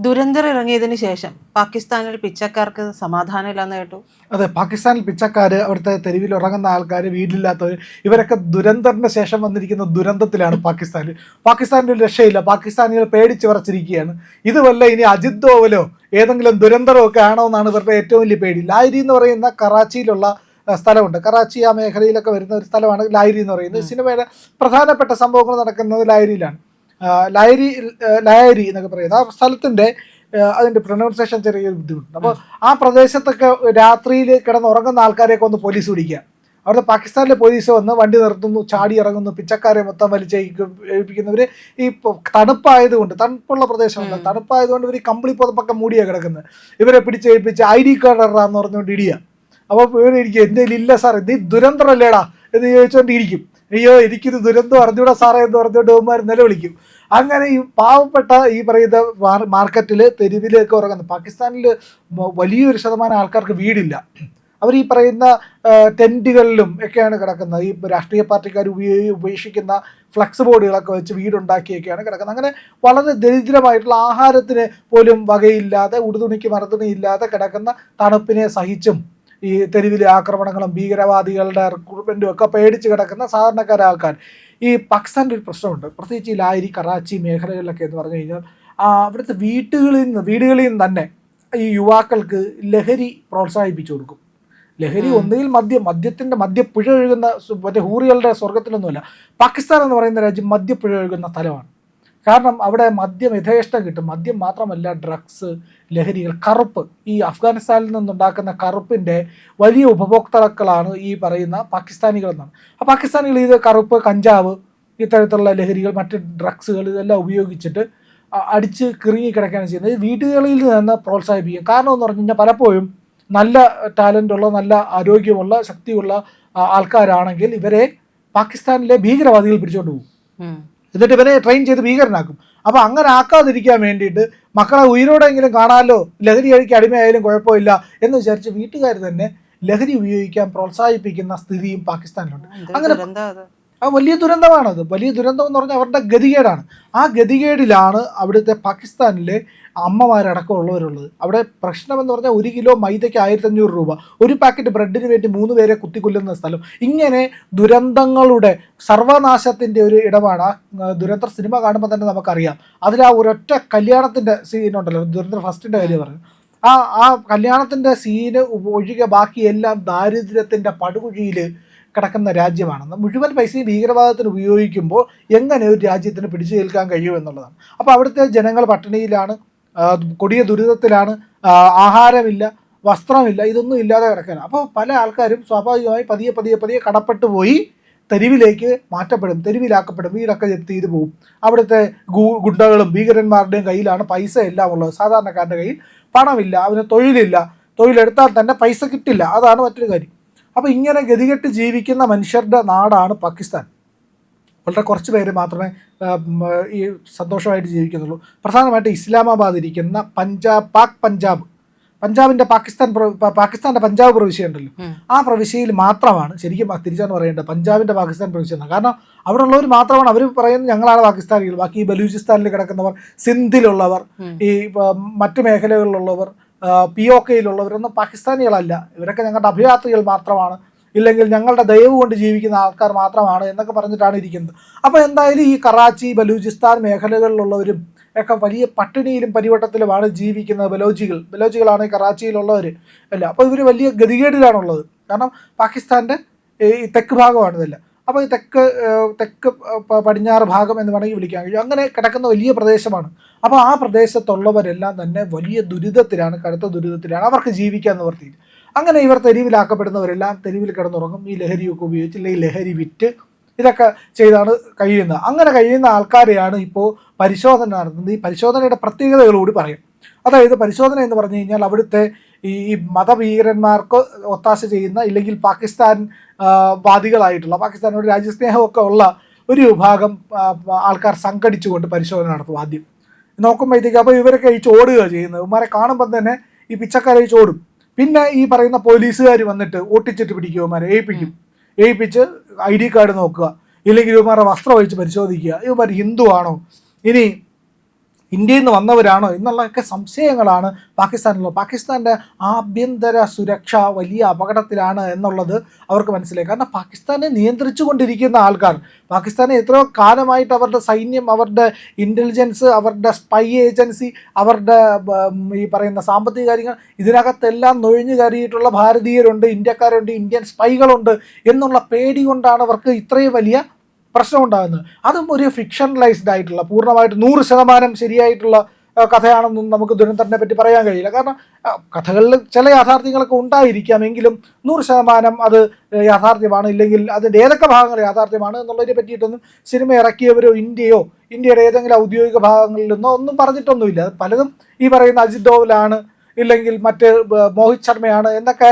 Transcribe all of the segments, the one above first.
ദുരന്തർ ഇറങ്ങിയതിന് ശേഷം പാകിസ്ഥാനിൽ പിച്ചക്കാർക്ക് സമാധാനമില്ലാന്ന് കേട്ടു. അതെ, പാകിസ്ഥാനിൽ പിച്ചക്കാർ, അവിടുത്തെ തെരുവിൽ ഉറങ്ങുന്ന ആൾക്കാർ, വീടില്ലാത്തവർ, ഇവരൊക്കെ ദുരന്തറിന് ശേഷം വന്നിരിക്കുന്ന ദുരന്തത്തിലാണ് പാകിസ്ഥാനിൽ. പാകിസ്ഥാനിൽ ഒരു രക്ഷയില്ല. പാകിസ്ഥാനികൾ പേടിച്ച് വിറച്ചിരിക്കുകയാണ്. ഇതുവല്ല ഇനി അജിത് ദോവലോ ഏതെങ്കിലും ദുരന്തരോ ഒക്കെ ആണോ എന്നാണ് ഇവരുടെ ഏറ്റവും വലിയ പേടി. ലായ്രി എന്ന് പറയുന്ന കറാച്ചിയിലുള്ള സ്ഥലമുണ്ട്. കറാച്ചി ആ മേഖലയിലൊക്കെ വരുന്ന ഒരു സ്ഥലമാണ് ലായ്രി എന്ന് പറയുന്നത്. സിനിമയുടെ പ്രധാനപ്പെട്ട സംഭവങ്ങൾ നടക്കുന്നത് ലായ്രിയിലാണ്. ലായരി എന്നൊക്കെ പറയുന്നത് ആ സ്ഥലത്തിൻ്റെ അതിൻ്റെ പ്രൊനൗൺസിയേഷൻ ചെറിയൊരു ബുദ്ധിമുട്ടുണ്ട്. അപ്പോൾ ആ പ്രദേശത്തൊക്കെ രാത്രിയിൽ കിടന്നുറങ്ങുന്ന ആൾക്കാരെയൊക്കെ ഒന്ന് പോലീസ് പിടിക്കുക. അവിടുത്തെ പാകിസ്ഥാനിലെ പോലീസ് വന്ന് വണ്ടി നിർത്തുന്നു, ചാടി ഇറങ്ങുന്നു, പിച്ചക്കാരെ മൊത്തം വലിച്ചേൽപ്പിക്കുന്നവർ. ഈ തണുപ്പായതുകൊണ്ട്, തണുപ്പുള്ള പ്രദേശമുണ്ട്, തണുപ്പായതുകൊണ്ട് ഇവർ കമ്പിളി പുതപ്പൊക്കെ മൂടിയാണ് കിടക്കുന്നത്. ഇവരെ പിടിച്ചേൽപ്പിച്ച് ID കാർഡ് ഇടാന്ന് പറഞ്ഞുകൊണ്ട് ഇടിയുക. അപ്പോൾ ഇവരിക്കും എൻ്റെ ഇല്ല സാർ, ഇത് ദുരന്തമല്ലേടാ എന്ന് ചോദിച്ചുകൊണ്ടിരിക്കും. അയ്യോ എനിക്കിത് ദുരന്തം അറിഞ്ഞൂടാ സാറേ എന്ന് പറഞ്ഞുകൊണ്ട് അവന്മാർ നിലവിളിക്കും. അങ്ങനെ ഈ പാവപ്പെട്ട ഈ പറയുന്ന മാർക്കറ്റിൽ തെരുവിലേക്ക് ഉറങ്ങുന്നു. പാകിസ്ഥാനിൽ വലിയൊരു ശതമാനം ആൾക്കാർക്ക് വീടില്ല. അവർ ഈ പറയുന്ന ടെൻറ്റുകളിലും ഒക്കെയാണ് കിടക്കുന്നത്. ഈ രാഷ്ട്രീയ പാർട്ടിക്കാർ ഉപേക്ഷിക്കുന്ന ഫ്ലക്സ് ബോർഡുകളൊക്കെ വെച്ച് വീടുണ്ടാക്കിയൊക്കെയാണ് കിടക്കുന്നത്. അങ്ങനെ വളരെ ദരിദ്രമായിട്ടുള്ള ആഹാരത്തിന് പോലും വകയില്ലാതെ, ഉടുതുണിക്ക് മറുതുണിയില്ലാതെ കിടക്കുന്ന തണുപ്പിനെ സഹിച്ചും ഈ തെരുവിലെ ആക്രമണങ്ങളും ഭീകരവാദികളുടെ റിക്രൂട്ട്മെൻറ്റും ഒക്കെ പേടിച്ച് കിടക്കുന്ന സാധാരണക്കാരായ ആൾക്കാർ. ഈ പാകിസ്ഥാൻ്റെ ഒരു പ്രശ്നമുണ്ട്, പ്രത്യേകിച്ച് ഈ ലായ്രി, കറാച്ചി മേഖലകളിലൊക്കെ എന്ന് പറഞ്ഞു കഴിഞ്ഞാൽ അവിടുത്തെ വീടുകളിൽ നിന്ന് തന്നെ ഈ യുവാക്കൾക്ക് ലഹരി പ്രോത്സാഹിപ്പിച്ചു കൊടുക്കും. ലഹരി ഒന്നുകിൽ മദ്യത്തിൻ്റെ മദ്യപ്പുഴ ഒഴുകുന്ന മറ്റേ ഹൂറികളുടെ സ്വർഗത്തിലൊന്നുമല്ല. പാകിസ്ഥാൻ എന്ന് പറയുന്ന രാജ്യം മദ്യപ്പുഴ ഒഴുകുന്ന സ്ഥലമാണ്. കാരണം അവിടെ മദ്യം യഥേഷ്ടം കിട്ടും. മദ്യം മാത്രമല്ല, ഡ്രഗ്സ്, ലഹരികൾ, കറുപ്പ്, ഈ അഫ്ഗാനിസ്ഥാനിൽ നിന്നുണ്ടാക്കുന്ന കറുപ്പിൻ്റെ വലിയ ഉപഭോക്താക്കളാണ് ഈ പറയുന്ന പാകിസ്ഥാനികളെന്നാണ്. ആ പാകിസ്ഥാനികൾ ഇത് കറുപ്പ്, കഞ്ചാവ്, ഇത്തരത്തിലുള്ള ലഹരികൾ, മറ്റ് ഡ്രഗ്സുകൾ ഇതെല്ലാം ഉപയോഗിച്ചിട്ട് അടിച്ച് കിറുങ്ങി കിടക്കുകയാണ് ചെയ്യുന്നത്. വീടുകളിൽ നിന്ന് പ്രോത്സാഹിപ്പിക്കും. കാരണം എന്ന് പറഞ്ഞു കഴിഞ്ഞാൽ പലപ്പോഴും നല്ല ടാലൻ്റുള്ള, നല്ല ആരോഗ്യമുള്ള, ശക്തിയുള്ള ആൾക്കാരാണെങ്കിൽ ഇവരെ പാകിസ്ഥാനിലെ ഭീകരവാദികൾ പിടിച്ചുകൊണ്ട് പോകും. എന്നിട്ട് ഇവരെ ട്രെയിൻ ചെയ്ത് ഭീകരനാക്കും. അപ്പോൾ അങ്ങനെ ആക്കാതിരിക്കാൻ വേണ്ടിയിട്ട് മക്കളെ ഉയിരോടെങ്കിലും കാണാമല്ലോ, ലഹരി കഴിക്ക് അടിമയായാലും കുഴപ്പമില്ല എന്ന് വിചാരിച്ച് വീട്ടുകാർ തന്നെ ലഹരി ഉപയോഗിക്കാൻ പ്രോത്സാഹിപ്പിക്കുന്ന സ്ഥിതിയും പാകിസ്ഥാനിലുണ്ട്. അങ്ങനെ വലിയ ദുരന്തമാണത്. വലിയ ദുരന്തം എന്ന് പറഞ്ഞാൽ അവരുടെ ഗതികേടാണ്. ആ ഗതികേടിലാണ് അവിടുത്തെ പാകിസ്ഥാനിലെ അമ്മമാരടക്കമുള്ളവരുള്ളത്. അവിടെ പ്രശ്നമെന്ന് പറഞ്ഞാൽ 1 കിലോ മൈദയ്ക്ക് 1500 രൂപ, ഒരു പാക്കറ്റ് ബ്രെഡിന് വേണ്ടി 3 പേരെ കുത്തിക്കൊല്ലുന്ന സ്ഥലം. ഇങ്ങനെ ദുരന്തങ്ങളുടെ സർവനാശത്തിൻ്റെ ഒരു ഇടമാണ്. ആ ദുരന്തർ സിനിമ കാണുമ്പോൾ തന്നെ നമുക്കറിയാം. അതിൽ ആ ഒരൊറ്റ കല്യാണത്തിൻ്റെ സീനുണ്ടല്ലോ, ദുരന്തർ ഫസ്റ്റിൻ്റെ കാര്യം പറഞ്ഞു. ആ കല്യാണത്തിൻ്റെ സീന് ഒഴികെ ബാക്കിയെല്ലാം ദാരിദ്ര്യത്തിൻ്റെ പടുകുഴിയിൽ കിടക്കുന്ന രാജ്യമാണെന്ന്. മുഴുവൻ പൈസയും ഭീകരവാദത്തിന് ഉപയോഗിക്കുമ്പോൾ എങ്ങനെ ഒരു രാജ്യത്തിന് പിടിച്ചു നിൽക്കാൻ കഴിയുമെന്നുള്ളതാണ്. അപ്പോൾ അവിടുത്തെ ജനങ്ങൾ പട്ടിണിയിലാണ്, കൊടിയ ദുരിതത്തിലാണ്, ആഹാരമില്ല, വസ്ത്രമില്ല, ഇതൊന്നും ഇല്ലാതെ കിടക്കാനാണ്. അപ്പോൾ പല ആൾക്കാരും സ്വാഭാവികമായി പതിയെ കടപ്പെട്ടു പോയി തെരുവിലേക്ക് മാറ്റപ്പെടും, തെരുവിലാക്കപ്പെടും, വീടൊക്കെ ജപ്തി ചെയ്ത് പോകും. അവിടുത്തെ ഗുണ്ടകളും ഭീകരന്മാരുടെയും കയ്യിലാണ് പൈസ എല്ലാം ഉള്ളത്. സാധാരണക്കാരൻ്റെ കയ്യിൽ പണമില്ല, അവന് തൊഴിലില്ല, തൊഴിലെടുത്താൽ തന്നെ പൈസ കിട്ടില്ല. അതാണ് മറ്റൊരു കാര്യം. അപ്പോൾ ഇങ്ങനെ ഗതികെട്ട് ജീവിക്കുന്ന മനുഷ്യരുടെ നാടാണ് പാകിസ്ഥാൻ. വളരെ കുറച്ച് പേര് മാത്രമേ ഈ സന്തോഷമായിട്ട് ജീവിക്കുന്നുള്ളൂ. പ്രധാനമായിട്ട് ഇസ്ലാമാബാദ് ഇരിക്കുന്ന പഞ്ചാബിൻ്റെ പാകിസ്ഥാൻ്റെ പഞ്ചാബ് പ്രവിശ്യ ഉണ്ടല്ലോ, ആ പ്രവിശ്യയിൽ മാത്രമാണ് ശരിക്കും തിരിച്ചാണ് പറയേണ്ടത് പഞ്ചാബിൻ്റെ പാകിസ്ഥാൻ പ്രവിശ്യ എന്നാണ്. കാരണം അവിടെ ഉള്ളവർ മാത്രമാണ്, അവർ പറയുന്നത് ഞങ്ങളാണ് പാകിസ്ഥാനികൾ. ബാക്കി ഈ ബലൂചിസ്ഥാനിൽ കിടക്കുന്നവർ, സിന്ധിലുള്ളവർ, ഈ മറ്റ് മേഖലകളിലുള്ളവർ, POKയിലുള്ളവരൊന്നും പാകിസ്ഥാനികളല്ല. ഇവരൊക്കെ ഞങ്ങളുടെ അഭയാർത്ഥികൾ മാത്രമാണ്, ഇല്ലെങ്കിൽ ഞങ്ങളുടെ ദയവ് കൊണ്ട് ജീവിക്കുന്ന ആൾക്കാർ മാത്രമാണ് എന്നൊക്കെ പറഞ്ഞിട്ടാണ് ഇരിക്കുന്നത്. അപ്പോൾ എന്തായാലും ഈ കറാച്ചി, ബലൂചിസ്ഥാൻ മേഖലകളിലുള്ളവരും ഒക്കെ വലിയ പട്ടിണിയിലും പരിവട്ടത്തിലുമാണ് ജീവിക്കുന്നത്. ബലോജികളാണ് ഈ കറാച്ചിയിലുള്ളവർ അല്ല. അപ്പോൾ ഇവർ വലിയ ഗതികേടിലാണുള്ളത്. കാരണം പാകിസ്ഥാൻ്റെ ഈ തെക്ക് ഭാഗമാണ് ഇതല്ല. അപ്പോൾ ഈ തെക്ക് പടിഞ്ഞാറ് ഭാഗം എന്ന് വേണമെങ്കിൽ വിളിക്കാൻ കഴിയും. അങ്ങനെ കിടക്കുന്ന വലിയ പ്രദേശമാണ്. അപ്പോൾ ആ പ്രദേശത്തുള്ളവരെല്ലാം തന്നെ വലിയ ദുരിതത്തിലാണ്, കടുത്ത ദുരിതത്തിലാണ്. അവർക്ക് ജീവിക്കാൻ നിവർത്തിയില്ല. അങ്ങനെ ഇവർ തെരുവിലാക്കപ്പെടുന്നവരെല്ലാം തെരുവിൽ കിടന്നുറങ്ങും. ഈ ലഹരിയൊക്കെ ഉപയോഗിച്ച്, അല്ലെങ്കിൽ ലഹരി വിറ്റ് ഇതൊക്കെ ചെയ്താണ് കഴിയുന്നത്. അങ്ങനെ കഴിയുന്ന ആൾക്കാരെയാണ് ഇപ്പോൾ പരിശോധന നടത്തുന്നത്. ഈ പരിശോധനയുടെ പ്രത്യേകതകളോട് പറയും. അതായത് പരിശോധന എന്ന് പറഞ്ഞു കഴിഞ്ഞാൽ അവിടുത്തെ ഈ മതഭീകരന്മാർക്ക് ഒത്താശ ചെയ്യുന്ന, ഇല്ലെങ്കിൽ പാകിസ്ഥാൻ വാദികളായിട്ടുള്ള, പാകിസ്ഥാനോട് രാജ്യസ്നേഹമൊക്കെ ഉള്ള ഒരു വിഭാഗം ആൾക്കാർ സംഘടിച്ചുകൊണ്ട് പരിശോധന നടത്തും. ആദ്യം നോക്കുമ്പോഴത്തേക്ക് അപ്പോൾ ഇവരൊക്കെ ഈ ചോടുക ചെയ്യുന്നത്. ഇവന്മാരെ കാണുമ്പോൾ തന്നെ ഈ പിച്ചക്കാരെ ചോടും. പിന്നെ ഈ പറയുന്ന പോലീസുകാർ വന്നിട്ട് ഓട്ടിച്ചിട്ട് പിടിക്കും, ഇവന്മാരെ ഏൽപ്പിച്ച് ID കാർഡ് നോക്കുക, ഇല്ലെങ്കിൽ ഇവന്മാരുടെ വസ്ത്രം ഒഴിച്ച് പരിശോധിക്കുക, ഇവന്മാർ ഹിന്ദു ആണോ, ഇനി ഇന്ത്യയിൽ നിന്ന് വന്നവരാണോ എന്നുള്ളതൊക്കെ സംശയങ്ങളാണ് പാകിസ്ഥാനിലുള്ളത്. പാകിസ്ഥാൻ്റെ ആഭ്യന്തര സുരക്ഷ വലിയ അപകടത്തിലാണ് എന്നുള്ളത് അവർക്ക് മനസ്സിലായി. കാരണം പാകിസ്ഥാനെ നിയന്ത്രിച്ചു കൊണ്ടിരിക്കുന്ന ആൾക്കാർ, പാകിസ്ഥാനെ എത്രയോ കാലമായിട്ട് അവരുടെ സൈന്യം, അവരുടെ ഇൻ്റലിജൻസ്, അവരുടെ സ്പൈ ഏജൻസി, അവരുടെ ഈ പറയുന്ന സാമ്പത്തിക കാര്യങ്ങൾ, ഇതിനകത്തെല്ലാം നുഴഞ്ഞു കയറിയിട്ടുള്ള ഭാരതീയരുണ്ട്, ഇന്ത്യക്കാരുണ്ട്, ഇന്ത്യൻ സ്പൈകളുണ്ട് എന്നുള്ള പേടി കൊണ്ടാണ് അവർക്ക് ഇത്രയും വലിയ പ്രശ്നം ഉണ്ടാകുന്നത്. അതും ഒരു ഫിക്ഷണലൈസ്ഡ് ആയിട്ടുള്ള, പൂർണ്ണമായിട്ട് 100% ശരിയായിട്ടുള്ള കഥയാണെന്നും നമുക്ക് ദുരന്തറിനെ പറ്റി പറയാൻ കഴിയില്ല. കാരണം കഥകളിൽ ചില യാഥാർത്ഥ്യങ്ങളൊക്കെ ഉണ്ടായിരിക്കാം, എങ്കിലും 100% അത് യാഥാർത്ഥ്യമാണ്, ഇല്ലെങ്കിൽ അതിൻ്റെ ഏതൊക്കെ ഭാഗങ്ങൾ യാഥാർത്ഥ്യമാണ് എന്നുള്ളതിനെ പറ്റിയിട്ടൊന്നും സിനിമ ഇറക്കിയവരോ ഇന്ത്യയുടെ ഏതെങ്കിലും ഔദ്യോഗിക ഭാഗങ്ങളിൽ നിന്നോ ഒന്നും പറഞ്ഞിട്ടൊന്നുമില്ല. പലതും ഈ പറയുന്ന അജിത് ഡോവലാണ്, ഇല്ലെങ്കിൽ മറ്റ് മോഹിത് ശർമ്മയാണ് എന്നൊക്കെ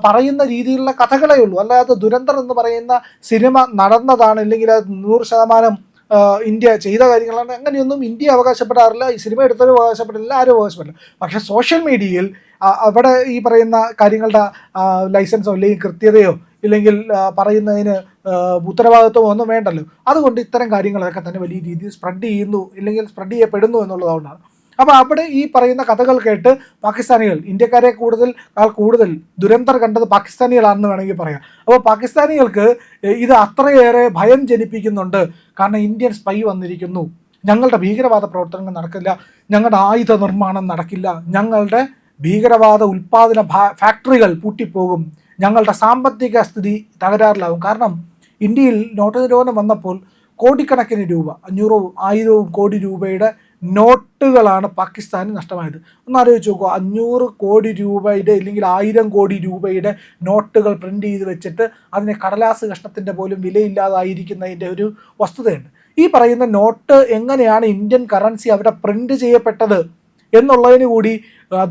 പറയുന്ന രീതിയിലുള്ള കഥകളേ ഉള്ളൂ. അല്ലാതെ ദുരന്തർ എന്ന് പറയുന്ന സിനിമ നടന്നതാണ്, ഇല്ലെങ്കിൽ അത് 100% ഇന്ത്യ ചെയ്ത കാര്യങ്ങളാണ്, അങ്ങനെയൊന്നും ഇന്ത്യ അവകാശപ്പെടാറില്ല, ഈ സിനിമ എടുത്തവരും അവകാശപ്പെടില്ല, ആരും അവകാശപ്പെടില്ല. പക്ഷേ സോഷ്യൽ മീഡിയയിൽ അവിടെ ഈ പറയുന്ന കാര്യങ്ങളുടെ ലൈസൻസോ അല്ലെങ്കിൽ കൃത്യതയോ ഇല്ലെങ്കിൽ പറയുന്നതിന് ഉത്തരവാദിത്വമോ ഒന്നും വേണ്ടല്ലോ. അതുകൊണ്ട് ഇത്തരം കാര്യങ്ങളൊക്കെ തന്നെ വലിയ രീതിയിൽ സ്പ്രെഡ് ചെയ്യുന്നു, ഇല്ലെങ്കിൽ സ്പ്രെഡ് ചെയ്യപ്പെടുന്നു എന്നുള്ളതുകൊണ്ടാണ്. അപ്പോൾ അവിടെ ഈ പറയുന്ന കഥകൾ കേട്ട് പാകിസ്ഥാനികൾ, ഇന്ത്യക്കാരെ കൂടുതൽ ദുരന്തർ കണ്ടത് പാകിസ്ഥാനികളാണെന്ന് വേണമെങ്കിൽ പറയാം. അപ്പോൾ പാകിസ്ഥാനികൾക്ക് ഇത് അത്രയേറെ ഭയം ജനിപ്പിക്കുന്നുണ്ട്. കാരണം ഇന്ത്യൻ സ്പൈ വന്നിരിക്കുന്നു, ഞങ്ങളുടെ ഭീകരവാദ പ്രവർത്തനങ്ങൾ നടക്കില്ല, ഞങ്ങളുടെ ആയുധ നിർമ്മാണം നടക്കില്ല, ഞങ്ങളുടെ ഭീകരവാദ ഉൽപ്പാദന ഫാക്ടറികൾ പൂട്ടിപ്പോകും, ഞങ്ങളുടെ സാമ്പത്തിക സ്ഥിതി തകരാറിലാകും. കാരണം ഇന്ത്യയിൽ നോട്ട് നിരോധനം വന്നപ്പോൾ കോടിക്കണക്കിന് രൂപ, 500-1000 കോടി രൂപയുടെ നോട്ടുകളാണ് പാകിസ്ഥാന് നഷ്ടമായത്. ഒന്ന് ആലോചിച്ച് നോക്കുക, 500 കോടി രൂപയുടെ ഇല്ലെങ്കിൽ 1000 കോടി രൂപയുടെ നോട്ടുകൾ പ്രിൻ്റ് ചെയ്ത് വെച്ചിട്ട് അതിനെ കടലാസ് കഷ്ണത്തിൻ്റെ പോലും വിലയില്ലാതായിരിക്കുന്നതിൻ്റെ ഒരു വസ്തുതയുണ്ട്. ഈ പറയുന്ന നോട്ട് എങ്ങനെയാണ് ഇന്ത്യൻ കറൻസി അവിടെ പ്രിൻ്റ് ചെയ്യപ്പെട്ടത് എന്നുള്ളതിന് കൂടി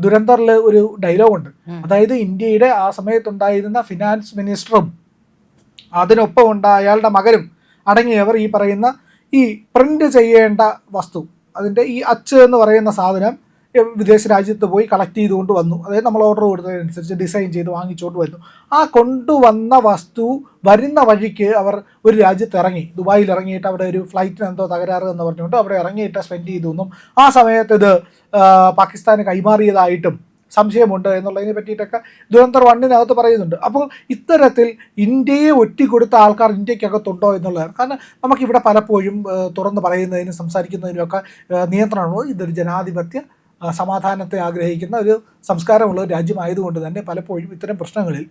ദുരന്തറിൽ ഒരു ഡയലോഗുണ്ട്. അതായത് ഇന്ത്യയുടെ ആ സമയത്തുണ്ടായിരുന്ന ഫിനാൻസ് മിനിസ്റ്ററും അതിനൊപ്പം അയാളുടെ മകനും അടങ്ങിയവർ ഈ പറയുന്ന ഈ പ്രിൻ്റ് ചെയ്യേണ്ട വസ്തു, അതിൻ്റെ ഈ അച്ച് എന്ന് പറയുന്ന സാധനം വിദേശ രാജ്യത്ത് പോയി കളക്ട് ചെയ്തുകൊണ്ട് വന്നു. അതായത് നമ്മൾ ഓർഡർ കൊടുത്തതനുസരിച്ച് ഡിസൈൻ ചെയ്ത് വാങ്ങിച്ചുകൊണ്ട് വന്നു. ആ കൊണ്ടുവന്ന വസ്തു വരുന്ന വഴിക്ക് അവർ ഒരു രാജ്യത്ത് ഇറങ്ങി, ദുബായിൽ ഇറങ്ങിയിട്ട് അവിടെ ഒരു ഫ്ലൈറ്റിന് എന്തോ തകരാറ് എന്ന് പറഞ്ഞുകൊണ്ട് അവിടെ ഇറങ്ങിയിട്ട് സ്പെൻഡ് ചെയ്തു എന്നും ആ സമയത്ത് ഇത് പാകിസ്ഥാന് കൈമാറിയതായിട്ടും സംശയമുണ്ട് എന്നുള്ളതിനെ പറ്റിയിട്ടൊക്കെ ദുരന്തർ 1 പറയുന്നുണ്ട്. അപ്പോൾ ഇത്തരത്തിൽ ഇന്ത്യയെ ഒറ്റിക്കൊടുത്ത ആൾക്കാർ ഇന്ത്യക്കകത്തുണ്ടോ എന്നുള്ളതാണ്. കാരണം നമുക്കിവിടെ പലപ്പോഴും തുറന്ന് പറയുന്നതിനും സംസാരിക്കുന്നതിനുമൊക്കെ നിയന്ത്രണമോ, ഇതൊരു ജനാധിപത്യ സമാധാനത്തെ ആഗ്രഹിക്കുന്ന ഒരു സംസ്കാരമുള്ള ഒരു രാജ്യമായതുകൊണ്ട് തന്നെ പലപ്പോഴും ഇത്തരം പ്രശ്നങ്ങളിൽ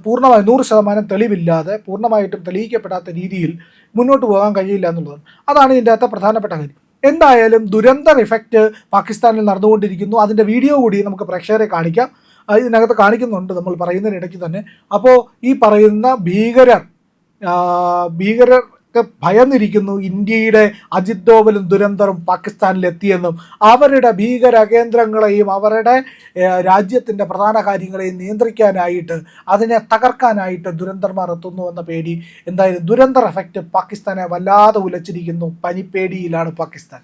പൂർണ്ണമായി 100% തെളിവില്ലാതെ, പൂർണ്ണമായിട്ടും തെളിയിക്കപ്പെടാത്ത രീതിയിൽ മുന്നോട്ട് പോകാൻ കഴിയില്ല എന്നുള്ളതാണ്. അതാണ് ഇതിൻ്റെ അകത്തെ പ്രധാനപ്പെട്ട കാര്യം. എന്തായാലും ദുരന്തർ ഇഫക്റ്റ് പാകിസ്ഥാനിൽ നടന്നുകൊണ്ടിരിക്കുന്നു. അതിൻ്റെ വീഡിയോ കൂടി നമുക്ക് പ്രേക്ഷകരെ കാണിക്കാം. ഇതിനകത്ത് കാണിക്കുന്നുണ്ട് നമ്മൾ പറയുന്നതിനിടയ്ക്ക് തന്നെ. അപ്പോൾ ഈ പറയുന്ന ഭീകരർക്ക് ഭയന്നിരിക്കുന്നു ഇന്ത്യയുടെ അജിത് ഡോവലും ദുരന്തറും പാകിസ്ഥാനിലെത്തിയെന്നും അവരുടെ ഭീകര കേന്ദ്രങ്ങളെയും അവരുടെ രാജ്യത്തിൻ്റെ പ്രധാന കാര്യങ്ങളെയും നിയന്ത്രിക്കാനായിട്ട്, അതിനെ തകർക്കാനായിട്ട് ദുരന്തർമാർ എത്തുന്നുവെന്ന പേടി. എന്തായാലും ദുരന്തർ എഫക്റ്റ് പാകിസ്ഥാനെ വല്ലാതെ ഉലച്ചിരിക്കുന്നു. പനിപ്പേടിയിലാണ് പാകിസ്ഥാൻ.